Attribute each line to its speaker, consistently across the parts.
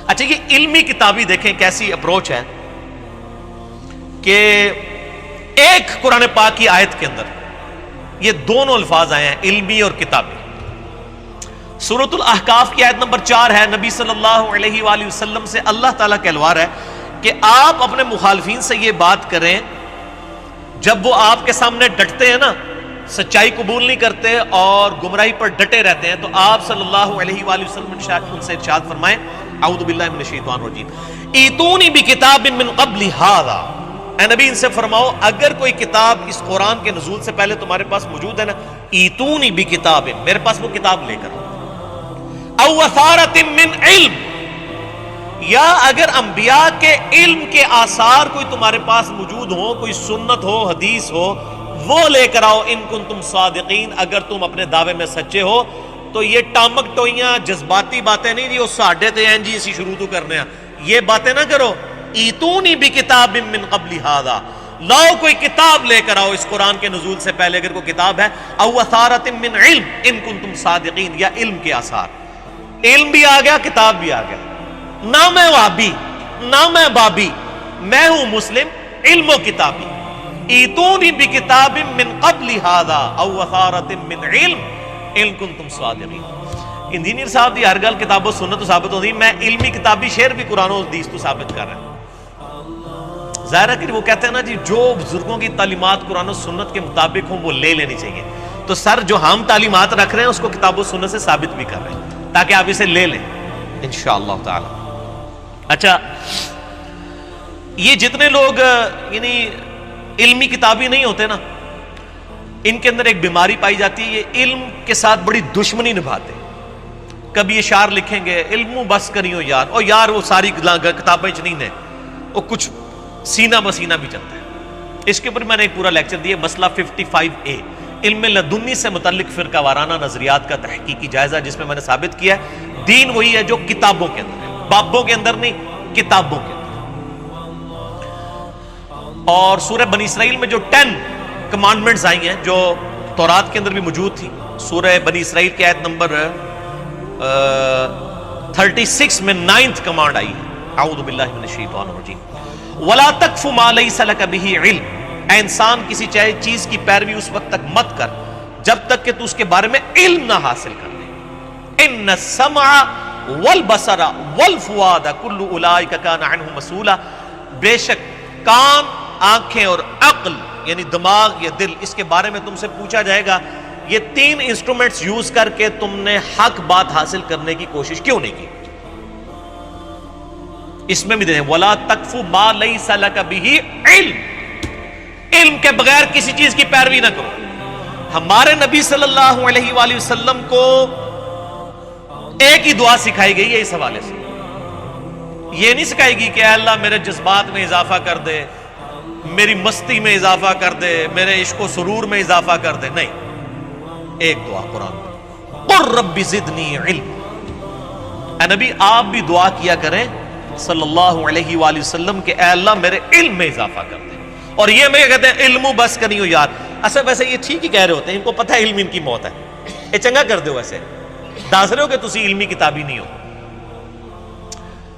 Speaker 1: اچھا یہ علمی کتابی دیکھیں کیسی اپروچ ہے کہ ایک قرآن پاک کی آیت کے اندر یہ دونوں الفاظ آئے ہیں، علمی اور کتابی۔ سورۃ الاحقاف کی آیت نمبر 4 ہے، نبی صلی اللہ علیہ وآلہ وسلم سے اللہ تعالیٰ کا الوار ہے کہ آپ اپنے مخالفین سے یہ بات کریں جب وہ آپ کے سامنے ڈٹتے ہیں نا، سچائی قبول نہیں کرتے اور گمراہی پر ڈٹے رہتے ہیں، تو آپ صلی اللہ علیہ وآلہ وسلم ان سے ارشاد فرمائیں اعوذ باللہ من الشیطان الرجیم ایتونی بکتاب من قبل ھذا، اے نبی ان سے فرماؤ اگر کوئی کتاب اس قرآن کے نزول سے پہلے تمہارے پاس موجود ہے نا، ایتونی بکتاب، میرے پاس وہ کتاب لے کر، او اثارۃ من علم، یا اگر انبیاء کے علم کے آثار کوئی تمہارے پاس موجود ہو، کوئی سنت ہو، حدیث ہو، وہ لے کر آؤ ان کنتم صادقین، اگر تم اپنے دعوے میں سچے ہو۔ تو یہ ٹامک ٹوئیاں جذباتی باتیں نہیں، وہ ساڈے تے ہیں جی اسی شروع تو کرنے ہیں، یہ باتیں نہ کرو۔ ایتونی بکتاب من قبل ھذا، لاؤ کوئی کتاب لے کر آؤ اس قرآن کے نزول سے پہلے اگر کوئی کتاب ہے، او اثارۃ من علم ان کنتم صادقین، یا علم کے آثار، علم بھی آ گیا کتاب بھی آ گیا، نہ میں وہابی نہ میں بابی، میں ہوں مسلم علم و کتابی۔ ایتونی بکتاب من قبل ھذا او اثارۃ من علم ان کنتم صادقین۔ انجینئر صاحب دی ہر گل کتاب و سنت تو ثابت ہوتی، میں علمی کتابی شعر بھی قرآن و حدیث تو ثابت کر رہا ہوں۔ ظاہر ہے کہ وہ کہتے ہیں نا جی جو بزرگوں کی تعلیمات قرآن و سنت کے مطابق ہوں وہ لے لینی چاہیے، تو سر جو ہم تعلیمات رکھ رہے ہیں اس کو کتاب و سنت سے ثابت بھی کر رہے ہیں تاکہ آپ اسے لے لیں انشاءاللہ تعالی۔ اچھا یہ جتنے لوگ یعنی علمی کتابی نہیں ہوتے نا، ان کے اندر ایک بیماری پائی جاتی ہے، یہ علم کے ساتھ بڑی دشمنی نبھاتے۔ کبھی اشعار لکھیں گے علم بس کریو یار، اور یار وہ ساری کتابیں نہیں ہیں، وہ کچھ سینہ بسینہ بھی چلتا ہے۔ اس کے اوپر میں نے ایک پورا لیکچر دیا، مسئلہ 55A، علم لدنی سے متعلق فرقہ وارانہ نظریات کا تحقیقی جائزہ، جس میں نے ثابت کیا ہے دین وہی ہے جو کتابوں کے اندر ہے، بابوں کے اندر نہیں، کتابوں کے اندر۔ اور سورہ بنی اسرائیل میں جو 10 کمانڈمنٹس آئی ہیں جو تورات کے اندر بھی موجود تھی، سورہ بنی اسرائیل کی آیت نمبر 36 میں 9th کمانڈ آئی ہے، اعوذ باللہ من الشیطان الرجیم وَلَا تَقْفُ مَا لَيْسَ لَكَ بِهِ عِلْمٍ، اے انسان کسی چیز کی پیروی اس وقت تک مت کر جب تک کہ تو اس کے بارے میں علم نہ حاصل کر لے۔ إِنَّ السَّمْعَ وَالْبَصَرَ وَالْفُؤَادَ كُلُّ أُولَٰئِكَ كَانَ عَنْهُ مَسْئُولًا، بے شک کان، آنکھیں اور عقل یعنی دماغ یا دل، اس کے بارے میں تم سے پوچھا جائے گا۔ یہ 3 انسٹرومنٹس یوز کر کے تم نے حق بات حاصل کرنے کی کوشش کیوں نہیں کی؟ اس میں بھی دیکھیں وَلَا تَقْفُ مَا لَيْسَ لَكَ بِهِ عِلْمٍ، علم کے بغیر کسی چیز کی پیروی نہ کرو۔ ہمارے نبی صلی اللہ علیہ وآلہ وسلم کو ایک ہی دعا سکھائی گئی ہے اس حوالے سے، یہ نہیں سکھائی گی کہ اے اللہ میرے جذبات میں اضافہ کر دے، میری مستی میں اضافہ کر دے، میرے عشق و سرور میں اضافہ کر دے، نہیں، ایک دعا قرآن میں قُل رَبِّ زِدْنِی عِلْمًا، اے نبی آپ بھی دعا کیا کریں صلی اللہ علیہ وآلہ وسلم کہ اے اللہ میرے علم میں اضافہ کر دے۔ اور یہ میں کہتے ہیں علم بس کریو یار، اصل ویسے یہ ٹھیک ہی کہہ رہے ہوتے ہیں، ان کو پتہ ہے علم ان کی موت ہے، یہ چنگا کر دو، ویسے دس رہے ہو کہ تسی علمی کتابی نہیں ہو۔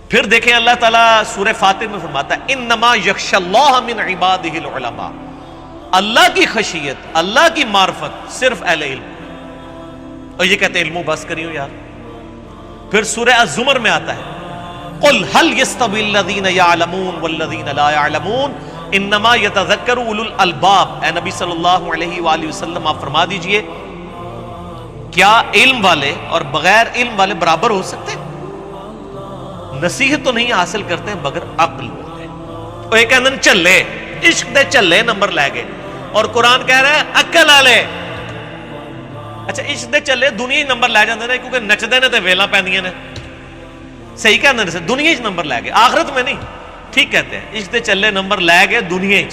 Speaker 1: پھر دیکھیں اللہ تعالیٰ سورہ فاتر میں فرماتا ہے انما یخشی اللہ من عبادہ العلماء، اللہ کی خشیت، اللہ کی معرفت صرف اہل علم، اور یہ کہتے ہیں علم بس کریو یار۔ پھر سورہ الزمر میں آتا ہے قل هل يستوي الذين يعلمون والذين لا يعلمون انما يتذكر اولو الالباب، اے نبی صلی اللہ علیہ وآلہ وسلم آپ فرما دیجئے کیا علم والے اور بغیر علم والے برابر ہو سکتے ہیں؟ نصیحت تو نہیں حاصل کرتے مگر عقل ہوتے ہیں، وہ ایک اندن چلے عشق دے چلے نمبر لے گئے، اور قرآن کہہ رہا ہے عقل والے۔ اچھا عشق دے چلے دنیا ہی نمبر لے جاندے نے کیونکہ نچدے نے تے ویلاں پیندیاں نے، صحیح کہندے نے، دنیا ہی نمبر لے گئے، آخرت میں نہیں، ٹھیک کہتے ہیں عشق دے چلے نمبر لے گئے دنیا ہی،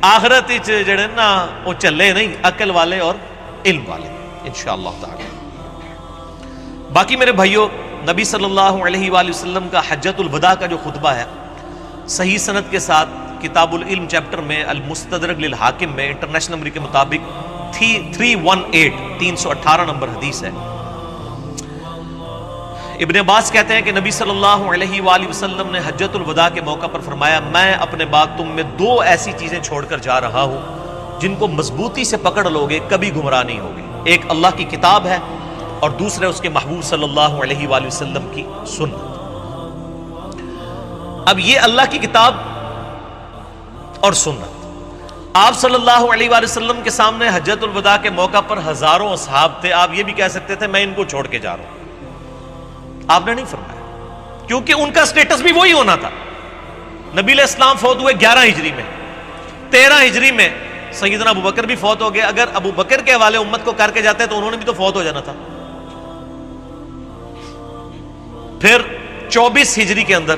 Speaker 1: آخرت ہی جڑے نا وہ چلے نہیں، عقل والے اور علم والے انشاءاللہ تعالی۔ باقی میرے بھائیوں، نبی صلی اللہ علیہ وآلہ وسلم کا حجۃ الوداع کا جو خطبہ ہے صحیح سند کے ساتھ کتاب العلم چیپٹر میں المستدرک للحاکم میں انٹرنیشنل نمبر کے مطابق 318 318 نمبر حدیث ہے۔ ابن عباس کہتے ہیں کہ نبی صلی اللہ علیہ وآلہ وسلم نے حجۃ الوداع کے موقع پر فرمایا، میں اپنے بعد تم میں دو ایسی چیزیں چھوڑ کر جا رہا ہوں جن کو مضبوطی سے پکڑ لوگے کبھی گمراہ نہیں ہوگے، ایک اللہ کی کتاب ہے اور دوسرے اس کے محبوب صلی اللہ علیہ وآلہ وسلم کی سنت۔ اب یہ اللہ کی کتاب اور سنت، آپ صلی اللہ علیہ وآلہ وسلم کے سامنے حجۃ الوداع کے موقع پر ہزاروں اصحاب تھے، آپ یہ بھی کہہ سکتے تھے میں ان کو چھوڑ کے جا رہا ہوں، آپ نے نہیں فرمایا، کیونکہ ان کا سٹیٹس بھی وہی ہونا تھا۔ نبی علیہ السلام فوت ہوئے 11 ہجری میں، 13 ہجری میں سیدنا ابو بکر بھی فوت ہو گئے، اگر ابو بکر کے حوالے امت کو کر کے جاتے تو انہوں نے بھی تو فوت ہو جانا تھا۔ پھر 24 ہجری کے اندر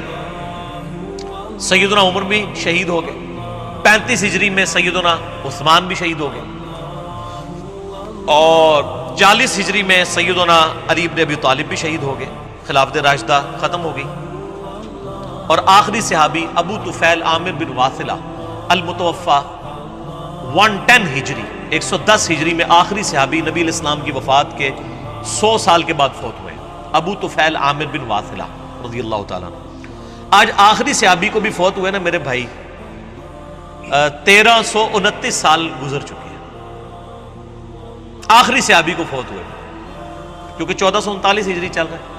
Speaker 1: سیدنا عمر بھی شہید ہو گئے، 35 ہجری میں سیدنا عثمان بھی شہید ہو گئے، اور 40 ہجری میں سیدنا علی بن ابی طالب بھی شہید ہو گئے، خلافت راشدہ ختم ہو گئی، اور آخری صحابی ابو طفیل عامر بن واثلہ المتوفى 110 ہجری 110 ہجری میں آخری صحابی نبی علیہ السلام کی وفات کے 100 سال کے بعد فوت ہوئے، ابو طفیل عامر بن واثلہ رضی اللہ تعالیٰ عنہ۔ آج آخری صحابی کو بھی فوت ہوئے نا میرے بھائی، 1329 سال گزر چکے ہیں آخری صحابی کو فوت ہوئے، کیونکہ 1439 ہجری چل رہا ہے۔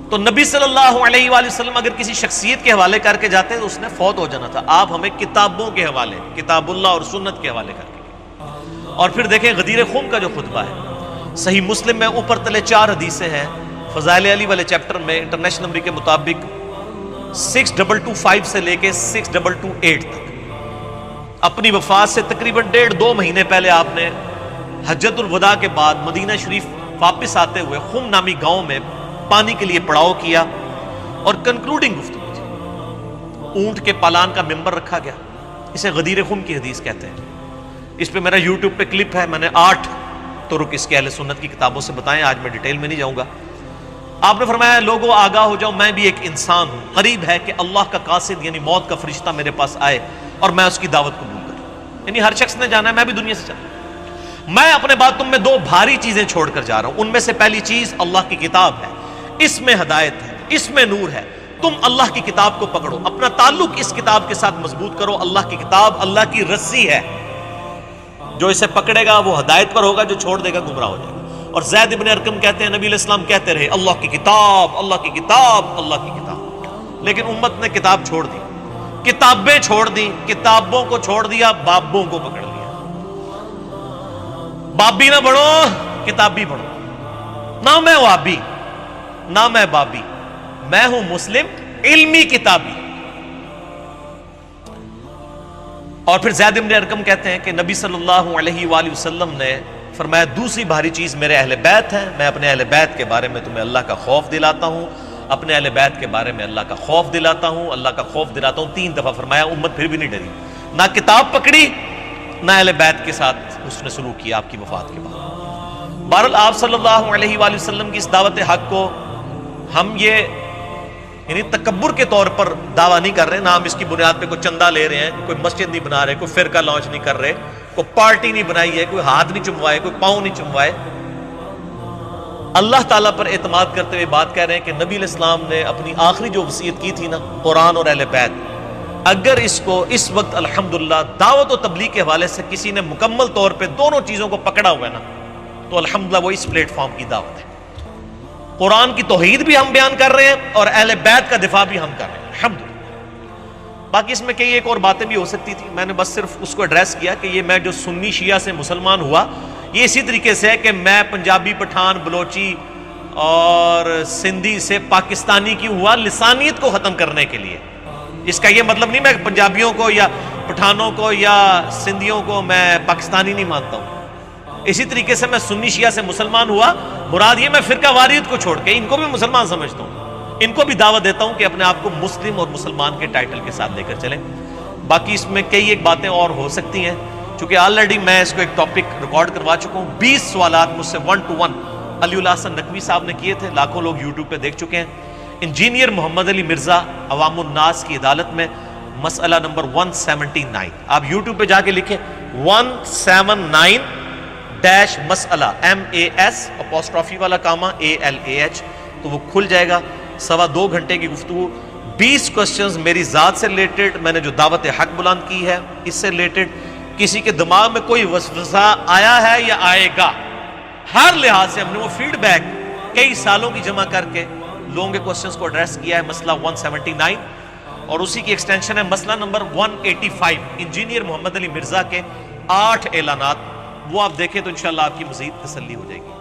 Speaker 1: تو نبی صلی اللہ علیہ وآلہ وسلم اگر کسی شخصیت کے حوالے کر کے جاتے تو اس نے فوت ہو جانا تھا، آپ ہمیں کتابوں کے حوالے، کتاب اللہ اور سنت کے حوالے کر کے۔ اور پھر دیکھیں غدیر خم کا جو خطبہ ہے، صحیح مسلم میں اوپر تلے 4 حدیثیں ہیں، فضائل علی والے چیپٹر میں انٹرنیشنل نمبر کے مطابق 6225 سے لے کے 6228 تک، اپنی وفات سے تقریباً 1.5-2 مہینے پہلے آپ نے حجۃ الوداع کے بعد مدینہ شریف واپس آتے ہوئے خم نامی گاؤں میں پانی کے لیے پڑاؤ کیا اور کنکلوڈنگ گفتگو تھی، اونٹ کے پالان کا ممبر رکھا گیا، اسے غدیر خم کی حدیث کہتے ہیں۔ اس پہ میرا یوٹیوب پہ کلپ ہے، میں نے 8 طرق اس کے اہل سنت کی کتابوں سے بتائیں، آج میں ڈیٹیل میں نہیں جاؤں گا۔ آپ نے فرمایا لوگوں آگاہ ہو جاؤ، میں بھی ایک انسان ہوں، قریب ہے کہ اللہ کا قاصد یعنی موت کا فرشتہ میرے پاس آئے اور میں اس کی دعوت قبول کروں، یعنی ہر شخص نے جانا ہے، میں بھی دنیا سے چلا، میں اپنے بعد تم میں 2 بھاری چیزیں چھوڑ کر جا رہا ہوں، ان میں سے پہلی چیز اللہ کی کتاب ہے، اس میں ہدایت ہے، اس میں نور ہے، تم اللہ کی کتاب کو پکڑو، اپنا تعلق اس کتاب کے ساتھ مضبوط کرو، اللہ کی کتاب اللہ کی رسی ہے، جو اسے پکڑے گا وہ ہدایت پر ہوگا، جو چھوڑ دے گا گمراہ ہو جائے گا۔ اور زید ابن ارقم کہتے ہیں نبی علیہ السلام کہتے رہے اللہ کی کتاب، اللہ کی کتاب، اللہ کی کتاب، لیکن امت نے کتاب چھوڑ دی، کتابیں چھوڑ دی، کتابوں کو چھوڑ دیا، بابوں کو پکڑ لیا۔ بابی نہ بڑھو، کتابی بڑھو، نہ میں وابی نہ میں بابی، میں ہوں مسلم علمی کتابی۔ اور پھر زید بن ارقم کہتے ہیں کہ نبی صلی اللہ علیہ وآلہ وسلم نے فرمایا دوسری بھاری چیز میرے اہل بیت ہیں، میں اپنے اہل بیت کے بارے میں تمہیں اللہ کا خوف دلاتا ہوں، اپنے اہل بیت کے بارے میں اللہ کا خوف دلاتا ہوں، اللہ کا خوف دلاتا ہوں، 3 دفعہ فرمایا، امت پھر بھی نہیں ڈری، نہ کتاب پکڑی نہ اہل بیت کے ساتھ اس نے سلوک کیا آپ کی وفات کے بعد۔ بہرحال آپ صلی اللہ علیہ وآلہ وسلم کی اس دعوت حق کو ہم یہ یعنی تکبر کے طور پر دعویٰ نہیں کر رہے، نہ ہم اس کی بنیاد پہ کوئی چندہ لے رہے ہیں، کوئی مسجد نہیں بنا رہے، کوئی فرقہ لانچ نہیں کر رہے، کوئی پارٹی نہیں بنائی ہے، کوئی ہاتھ نہیں چموائے، کوئی پاؤں نہیں چموائے، اللہ تعالیٰ پر اعتماد کرتے ہوئے بات کہہ رہے ہیں کہ نبی علیہ السلام نے اپنی آخری جو وصیت کی تھی نا، قرآن اور اہل بیت، اگر اس کو اس وقت الحمدللہ دعوت و تبلیغ کے حوالے سے کسی نے مکمل طور پہ دونوں چیزوں کو پکڑا ہوا ہے نا، تو الحمدللہ وہ اس پلیٹ فارم کی دعوت ہے۔ قرآن کی توحید بھی ہم بیان کر رہے ہیں اور اہل بیت کا دفاع بھی ہم کر رہے ہیں الحمدللہ۔ باقی اس میں کئی ایک اور باتیں بھی ہو سکتی تھی، میں نے بس صرف اس کو ایڈریس کیا کہ یہ میں جو سنی شیعہ سے مسلمان ہوا یہ اسی طریقے سے ہے کہ میں پنجابی، پٹھان، بلوچی اور سندھی سے پاکستانی کیوں ہوا، لسانیت کو ختم کرنے کے لیے۔ اس کا یہ مطلب نہیں میں پنجابیوں کو یا پٹھانوں کو یا سندھیوں کو میں پاکستانی نہیں مانتا ہوں، اسی طریقے سے میں سنی شیعہ سے مسلمان ہوا، مراد یہ میں فرقہ واریت کو چھوڑ کے ان کو بھی مسلمان سمجھتا ہوں، ان کو بھی دعوت دیتا ہوں کہ اپنے آپ کو مسلم اور مسلمان کے ٹائٹل کے ساتھ لے کر چلیں۔ باقی اس میں کئی ایک باتیں اور ہو سکتی ہیں، چونکہ آلریڈی میں اس کو ایک ٹاپک ریکارڈ کروا چکا ہوں، 20 سوالات مجھ سے 1 to 1 علی اللہ حسن نقوی صاحب نے کیے تھے، لاکھوں لوگ یوٹیوب پہ دیکھ چکے ہیں۔ انجینئر محمد علی مرزا عوام الناس کی عدالت میں مسئلہ نمبر 179، آپ یوٹیوب پہ جا کے لکھیں 179 ڈیش مسئلہ MAS والا کاما ALAH تو وہ کھل جائے گا. 2.25 گھنٹے کی گفتگو, 20 کوسچنز میری ذات سے ریلیٹڈ, میں نے جو دعوت حق بلند کی ہے اس سے ریلیٹڈ. کسی کے دماغ میں کوئی وسوسہ آیا ہے یا آئے گا, ہر لحاظ سے ہم نے وہ فیڈ بیک کئی سالوں کی جمع کر کے لوگوں کے کوسچنز کو ایڈریس کیا ہے. مسئلہ 179 اور اسی کی ایکسٹینشن ہے مسئلہ نمبر 185 انجینئر محمد علی مرزا کے 8 اعلانات, وہ آپ دیکھیں تو انشاءاللہ آپ کی مزید تسلی ہو جائے گی.